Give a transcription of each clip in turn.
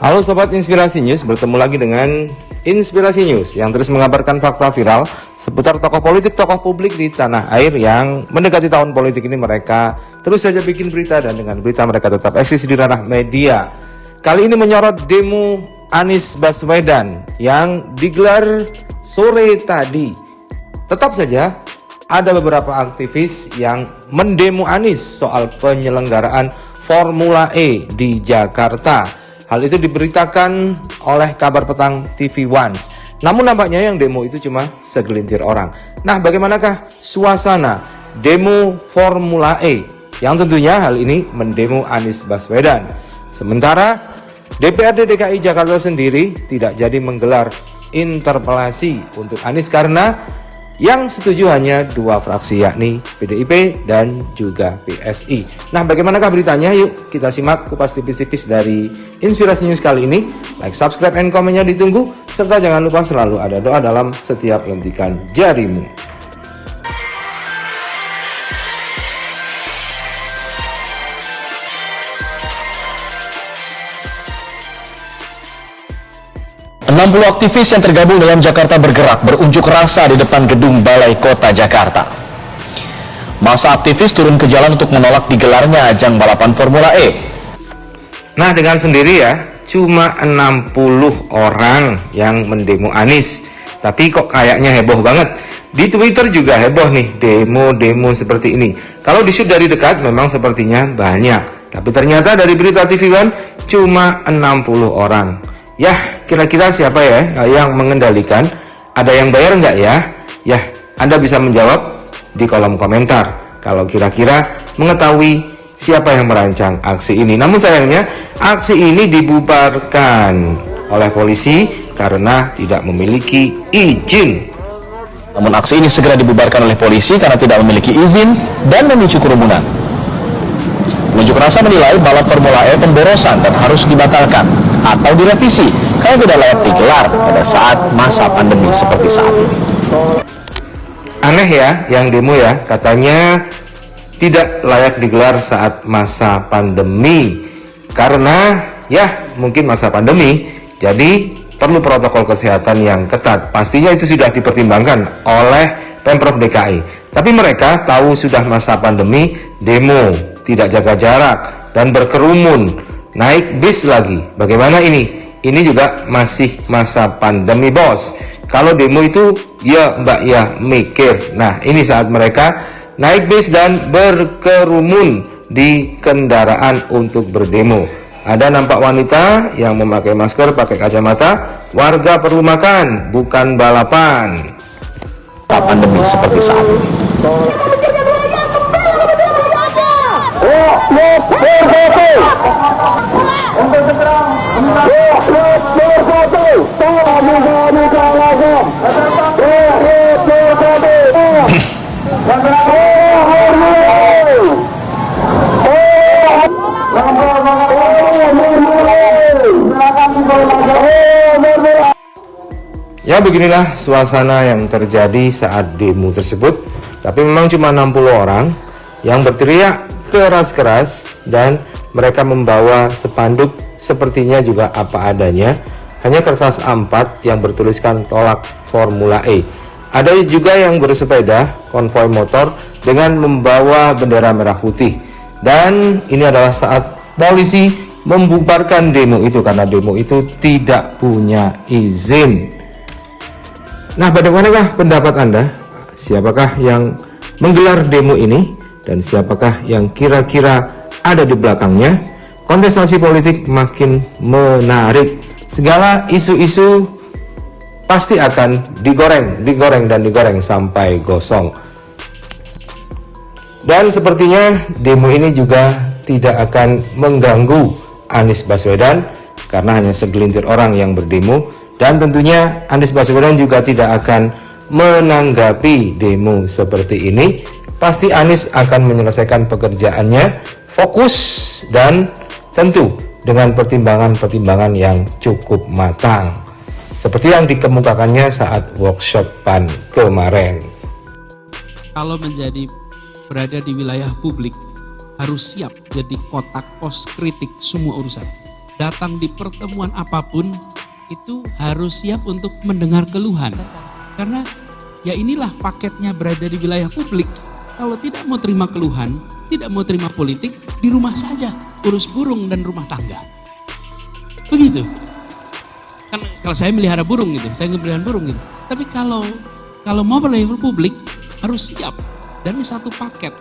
Halo Sobat Inspirasi News, bertemu lagi dengan Inspirasi News yang terus mengabarkan fakta viral seputar tokoh politik, tokoh publik di tanah air yang mendekati tahun politik ini. Mereka terus saja bikin berita dan dengan berita mereka tetap eksis di ranah media. Kali ini menyorot demo Anies Baswedan yang digelar sore tadi. Tetap saja ada beberapa aktivis yang mendemo Anies soal penyelenggaraan Formula E di Jakarta. Hal itu diberitakan oleh Kabar Petang TV Once. Namun nampaknya yang demo itu cuma segelintir orang. Nah, bagaimanakah suasana demo Formula E? Yang tentunya hal ini mendemo Anies Baswedan. Sementara DPRD DKI Jakarta sendiri tidak jadi menggelar interpelasi untuk Anies karena yang setuju hanya dua fraksi, yakni PDIP dan juga PSI. Nah, bagaimanakah beritanya? Yuk kita simak kupas tipis-tipis dari Inspirasi News kali ini. Like, subscribe, and komennya ditunggu. Serta jangan lupa selalu ada doa dalam setiap lentikan jarimu. Enam 60 aktivis yang tergabung dalam Jakarta Bergerak berunjuk rasa di depan gedung Balai Kota Jakarta. Masa aktivis turun ke jalan untuk menolak digelarnya ajang balapan Formula E. Nah, dengan sendiri ya, cuma 60 orang yang mendemo Anies. Tapi kok kayaknya heboh banget. Di Twitter juga heboh nih, demo-demo seperti ini. Kalau di-shoot dari dekat memang sepertinya banyak. Tapi ternyata dari berita TV One cuma 60 orang. Ya, kira-kira siapa ya yang mengendalikan? Ada yang bayar nggak ya? Ya, Anda bisa menjawab di kolom komentar kalau kira-kira mengetahui siapa yang merancang aksi ini. Namun sayangnya aksi ini dibubarkan oleh polisi karena tidak memiliki izin. Namun aksi ini segera dibubarkan oleh polisi karena tidak memiliki izin dan memicu kerumunan. Pengunjuk rasa menilai balap Formula E pemborosan dan harus dibatalkan atau direvisi karena tidak layak digelar pada saat masa pandemi seperti saat ini. Aneh ya yang demo ya, katanya tidak layak digelar saat masa pandemi karena ya mungkin masa pandemi, jadi perlu protokol kesehatan yang ketat. Pastinya itu sudah dipertimbangkan oleh Pemprov DKI. Tapi mereka tahu sudah masa pandemi, demo, tidak jaga jarak, dan berkerumun, naik bis lagi. Bagaimana ini? Ini juga masih masa pandemi, bos. Kalau demo itu, ya mbak ya mikir. Nah, ini saat mereka naik bis dan berkerumun di kendaraan untuk berdemo. Ada nampak wanita yang memakai masker, pakai kacamata. Warga perlu makan, bukan balapan. Pandemi seperti saat ini. Ya, beginilah suasana yang terjadi saat demo tersebut. Tapi memang cuma 60 orang yang berteriak keras-keras dan mereka membawa spanduk sepertinya juga apa adanya, hanya kertas A4 yang bertuliskan tolak Formula E. Ada juga yang bersepeda konvoi motor dengan membawa bendera merah putih. Dan ini adalah saat polisi membubarkan demo itu karena demo itu tidak punya izin. Nah, bagaimanakah pendapat Anda? Siapakah yang menggelar demo ini? Dan siapakah yang kira-kira ada di belakangnya? Kontestasi politik makin menarik. Segala isu-isu pasti akan digoreng sampai gosong. Dan sepertinya demo ini juga tidak akan mengganggu Anies Baswedan karena hanya segelintir orang yang berdemo. Dan tentunya Anies Baswedan juga tidak akan menanggapi demo seperti ini. Pasti Anies akan menyelesaikan pekerjaannya, fokus dan tentu dengan pertimbangan-pertimbangan yang cukup matang. seperti yang dikemukakannya saat workshop PAN kemarin. Kalau berada di wilayah publik, harus siap jadi kotak pos kritik semua urusan. Datang di pertemuan apapun, itu harus siap untuk mendengar keluhan. Karena ya inilah paketnya berada di wilayah publik. Kalau tidak mau terima keluhan, tidak mau terima politik, di rumah saja, urus burung dan rumah tangga. Begitu. Kan kalau saya melihara burung gitu, saya melihara burung gitu. Tapi kalau mau level publik, harus siap. Dan ini satu paket.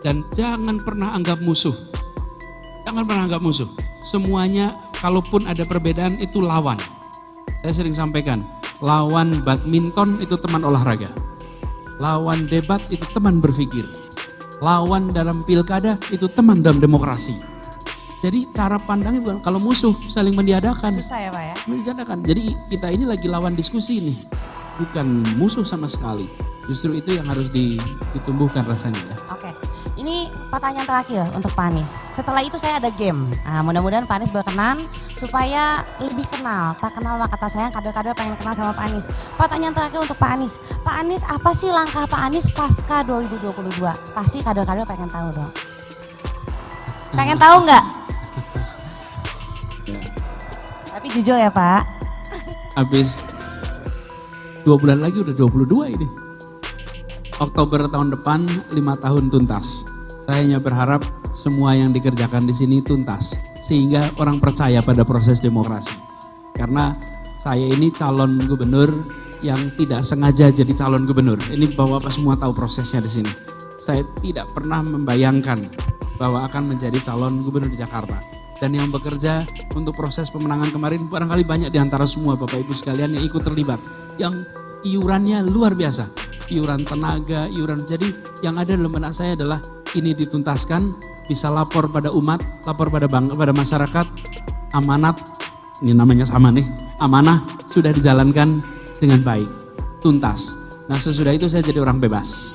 Dan jangan pernah anggap musuh. Jangan pernah anggap musuh. Semuanya kalaupun ada perbedaan itu lawan. Saya sering sampaikan, lawan badminton itu teman olahraga. Lawan debat itu teman berpikir. Lawan dalam pilkada itu teman dalam demokrasi. Jadi cara pandangnya bukan kalau musuh saling mendiadakan. Susah ya Pak ya? Mendiadakan. Jadi kita ini lagi lawan diskusi nih. Bukan musuh sama sekali. Justru itu yang harus ditumbuhkan rasanya ya. Oke, ini pertanyaan terakhir untuk Pak Anies. Setelah itu saya ada game. Nah, mudah-mudahan Pak Anies berkenan supaya lebih kenal. Tak kenal maka tak sayang, kader-kader pengen kenal sama Pak Anies. Pertanyaan terakhir untuk Pak Anies. Pak Anies, apa sih langkah Pak Anies pasca 2022? Pasti kader-kader pengen tahu dong. Pengen tahu nggak? Ya. Tapi jujur ya Pak. Habis 2 bulan lagi udah 22 ini. Oktober tahun depan 5 tahun tuntas. Saya hanya berharap semua yang dikerjakan di sini tuntas. Sehingga orang percaya pada proses demokrasi. Karena saya ini calon gubernur yang tidak sengaja jadi calon gubernur. Ini Bapak semua tahu prosesnya di sini. Saya tidak pernah membayangkan bahwa akan menjadi calon gubernur di Jakarta. Dan yang bekerja untuk proses pemenangan kemarin barangkali banyak di antara semua Bapak Ibu sekalian yang ikut terlibat. Yang iurannya luar biasa. Iuran tenaga, iuran. Jadi yang ada dalam benak saya adalah ini dituntaskan, bisa lapor pada umat, lapor pada masyarakat, amanat, ini namanya sama nih, amanah sudah dijalankan dengan baik, tuntas. Nah sesudah itu saya jadi orang bebas.